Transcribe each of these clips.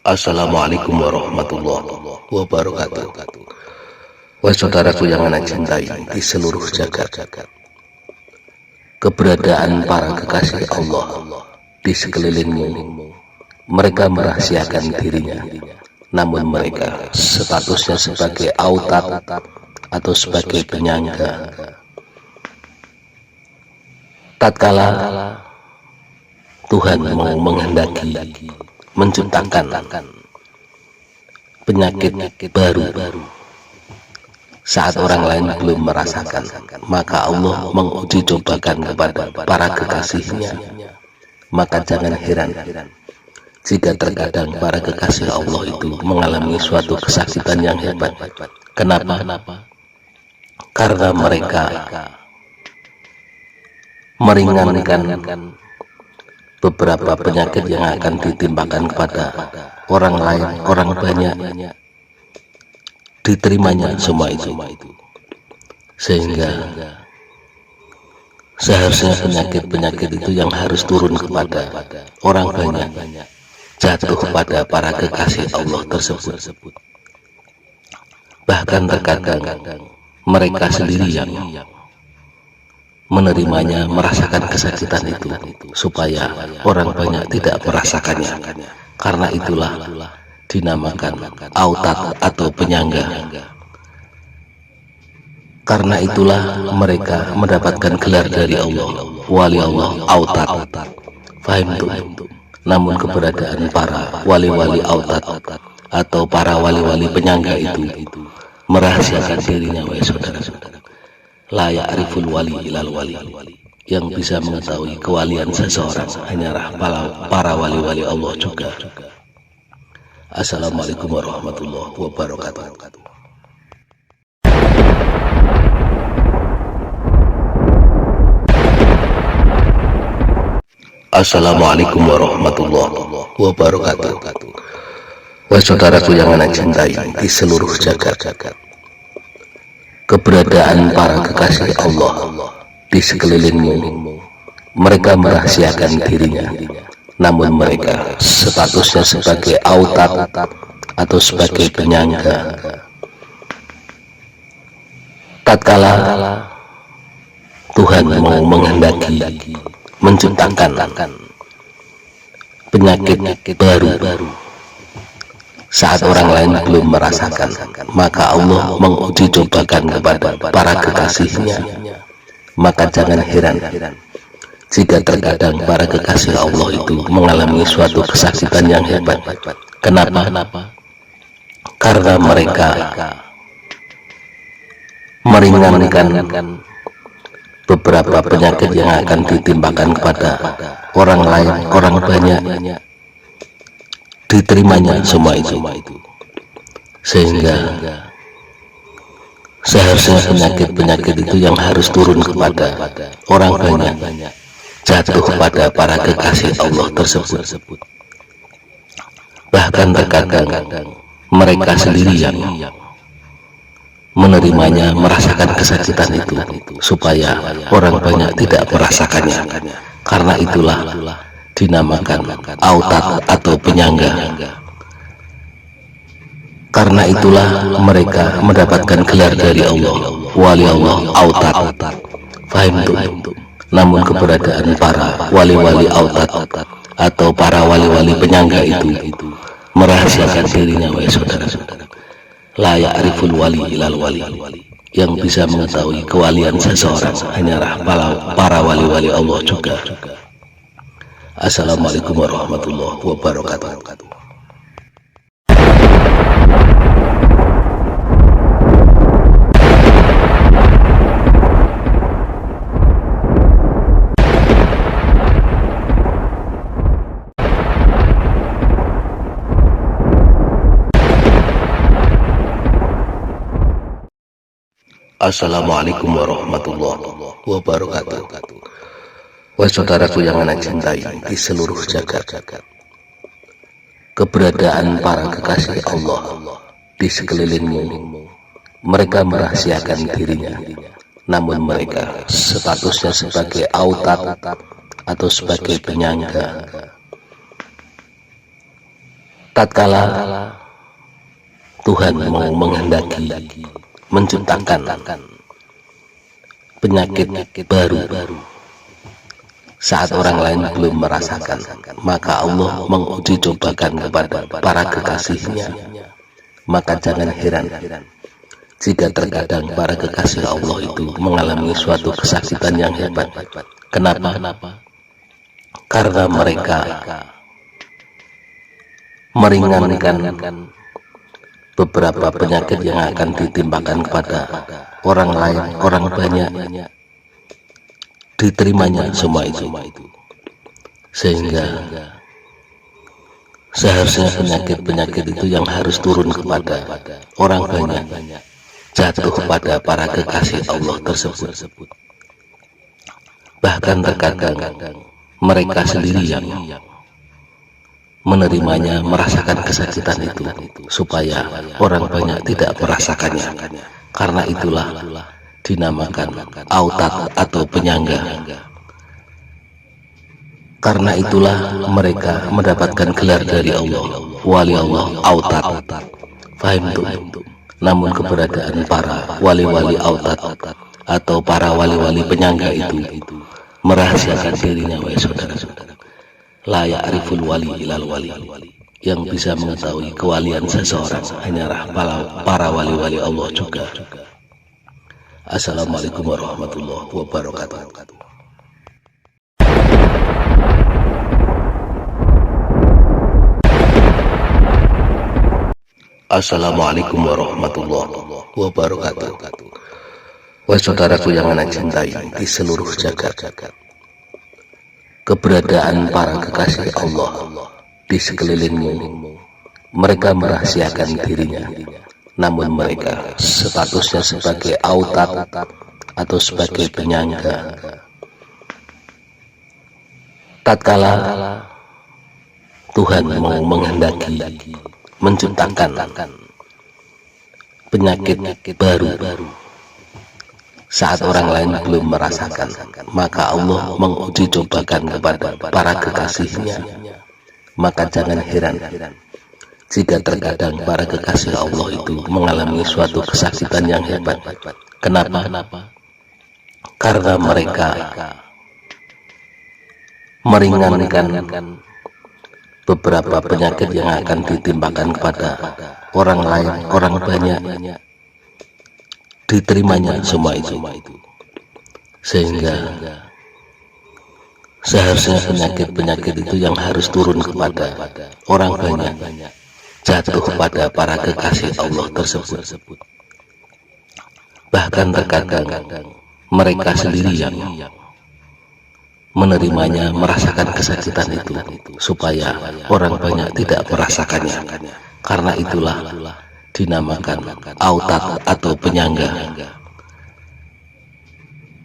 Assalamualaikum warahmatullahi wabarakatuh. Wahai saudaraku yang ana cintai di seluruh jagat, keberadaan para kekasih Allah di sekelilingmu, mereka merahasiakan dirinya, namun mereka statusnya sebagai autat atau sebagai penyangga. Tatkala Tuhan mau menghendaki menciptakan penyakit baru saat orang lain belum merasakan, maka Allah menguji cobakan kepada para kekasihnya. Maka jangan heran jika terkadang para kekasih Allah itu mengalami suatu kesakitan yang hebat. Kenapa? Karena mereka meringankan beberapa penyakit yang akan ditimpakan kepada orang lain, orang banyak, diterimanya semua itu, sehingga seharusnya penyakit-penyakit itu yang harus turun kepada orang banyak jatuh kepada para kekasih Allah tersebut. Bahkan terkadang mereka sendiri yang menerimanya, merasakan kesakitan itu, supaya orang banyak tidak merasakannya. Karena itulah dinamakan autat atau penyangga. Karena itulah mereka mendapatkan gelar dari Allah, wali Allah autat. Fahim tuh? Namun keberadaan para wali-wali autat atau para wali-wali penyangga itu merahasiakan dirinya, wahai saudara-saudara. La ya'riful wali ilal wali, yang bisa mengetahui kewalian seseorang hanyalah para wali-wali Allah juga. Assalamualaikum warahmatullahi wabarakatuh. Assalamualaikum warahmatullahi wabarakatuh. Wahai saudaraku yang ana cintai di seluruh jagat, keberadaan para kekasih Allah di sekelilingmu, mereka merahasiakan dirinya, namun mereka statusnya sebagai autat atau sebagai penyangga. Tatkala Tuhan mau menghendaki menciptakan penyakit baru saat orang lain belum merasakan, maka Allah menguji cobakan kepada para kekasihnya. Maka jangan heran jika terkadang para kekasih Allah itu mengalami suatu kesakitan yang hebat. Kenapa? Karena mereka meringankan beberapa penyakit yang akan ditimpakan kepada orang lain, orang banyak, diterimanya semua itu, sehingga seharusnya penyakit-penyakit itu yang harus turun kepada orang banyak jatuh kepada para kekasih Allah tersebut. Bahkan terkadang mereka sendiri yang menerimanya, merasakan kesakitan itu, supaya orang banyak tidak merasakannya. Karena itulah dinamakan autat atau penyangga. Karena itulah mereka mendapatkan gelar dari Allah, wali Allah autat. Fahim tuh? Namun keberadaan para wali-wali autat atau para wali-wali penyangga itu merahasiakan dirinya, wahai saudara-saudara. La ya'riful wali ilal wali, yang bisa mengetahui kewalian seseorang hanyalah para wali-wali Allah juga. Assalamualaikum warahmatullahi wabarakatuh. Assalamualaikum warahmatullahi wabarakatuh. Wahai saudaraku yang ana cintai di seluruh jagat, keberadaan para kekasih Allah di sekelilingmu, mereka merahasiakan dirinya, namun mereka statusnya sebagai autat atau sebagai penyangga. tatkala Tuhan mau menghendaki menciptakan penyakit baru saat orang lain belum merasakan, maka Allah menguji cobakan kepada para kekasihnya. Maka jangan heran jika terkadang para kekasih Allah itu mengalami suatu kesakitan yang hebat. Kenapa? Karena mereka meringankan beberapa penyakit yang akan ditimpakan kepada orang lain, orang banyak, diterimanya semua itu, sehingga seharusnya penyakit-penyakit itu yang harus turun kepada orang banyak jatuh pada para kekasih Allah tersebut. Bahkan terkadang mereka sendiri yang menerimanya, merasakan kesakitan itu, supaya orang banyak tidak merasakannya. Karena itulah dinamakan autat atau penyangga. Karena itulah mereka mendapatkan gelar dari Allah, wali Allah autat. Fahim tuh? Namun keberadaan para wali-wali autat atau para wali-wali penyangga itu merahasiakan dirinya, wahai saudara-saudara. La ya'riful wali ilal wali. Yang bisa mengetahui kewalian seseorang hanyalah para wali-wali Allah juga. Assalamualaikum warahmatullahi wabarakatuh. Assalamualaikum warahmatullahi wabarakatuh. Wahai saudaraku yang anak cintai di seluruh jagat, keberadaan para kekasih Allah di sekelilingmu, mereka merahasiakan dirinya, namun mereka statusnya sebagai autat atau sebagai penyangga. Tatkala Tuhan mau menghendaki menciptakan penyakit baru saat orang lain belum merasakan, maka Allah menguji cobakan kepada para kekasihnya. Maka jangan heran jika terkadang para kekasih Allah itu mengalami suatu kesakitan yang hebat. Kenapa? Karena mereka meringankan beberapa penyakit yang akan ditimpakan kepada orang lain, orang banyak, diterimanya semua itu, sehingga seharusnya penyakit-penyakit itu yang harus turun kepada orang banyak jatuh pada para kekasih Allah tersebut. Bahkan terkadang mereka sendiri yang menerimanya, merasakan kesakitan itu, supaya orang banyak tidak merasakannya. Karena itulah dinamakan autat atau penyangga.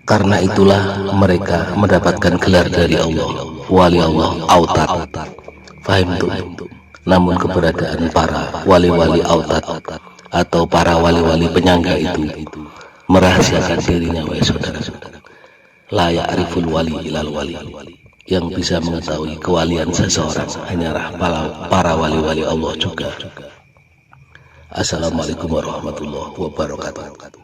Karena itulah mereka mendapatkan gelar dari Allah, wali Allah autat. Fahim tuh? Namun keberadaan para wali-wali autat atau para wali-wali penyangga itu merahasiakan dirinya, wahai saudara-saudara. La ya'riful wali ilal wali. Yang bisa mengetahui kewalian seseorang hanyalah para wali-wali Allah juga. Assalamualaikum warahmatullahi wabarakatuh.